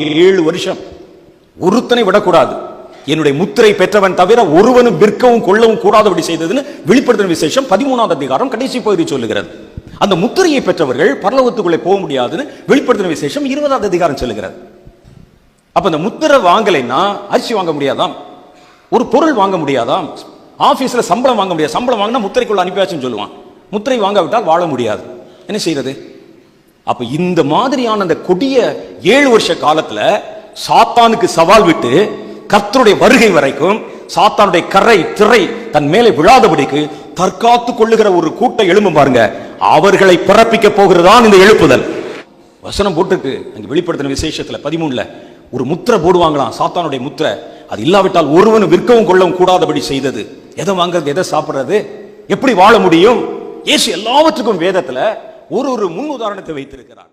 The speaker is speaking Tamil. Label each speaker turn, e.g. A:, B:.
A: 7 வருஷம் ஒருத்தனை விடக்கூடாது, என்னுடைய முத்திரை பெற்றவன் தவிர ஒருவனும் விற்கவும் கொள்ளவும் கூடாதபடி செய்ததுன்னு வெளிப்படுத்தின விசேஷம் 13ஆம் அதிகாரம் கடைசி பகுதி சொல்லுகிறது. அந்த முத்திரையை பெற்றவர்கள் பரலோகத்துக்குள்ளே போக முடியாதுன்னு வெளிப்படுத்தின விசேஷம் 20ஆம் அதிகாரம் சொல்லுகிறது. அப்ப அந்த முத்திரை வாங்கலைன்னா அரிசி வாங்க முடியாதாம், ஒரு பொருள் வாங்க முடியாதாம், ஆபீஸ்ல சம்பளம் வாங்க முடியாது, சம்பளம் வாங்கினா முத்திரைக்குள்ள அனுப்பியாச்சுன்னு சொல்லுவான், முத்திரை வாங்காவிட்டால் வாழ முடியாது. என்ன செய்யறது? அப்ப இந்த மாதிரியான அந்த கொடிய 7 வருஷ காலத்துல சாத்தானுக்கு சவால் விட்டு கர்த்தருடைய வருகை வரைக்கும் சாத்தானுடைய கரை திரை தன் மேலே விழாதபடிக்கு தற்காத்து கொள்ளுகிற ஒரு கூட்டம் எழும்பு பாருங்க. அவர்களை பிறப்பிக்க போகிறதான் இந்த எழுப்புதல். வசனம் போட்டுருக்கு அங்க வெளிப்படுத்தின விசேஷத்துல 13ல ஒரு முத்திரை போடுவாங்களாம், சாத்தானுடைய முத்திரை. அது இல்லாவிட்டால் ஒருவனும் விற்கவும் கொள்ளவும் கூடாதபடி செய்தது. எதை வாங்குறது, எதை சாப்பிடுறது, எப்படி வாழ முடியும்? இயேசு எல்லாவற்றுக்கும் வேதத்துல ஒரு முன் உதாரணத்தை வைத்திருக்கிறார்.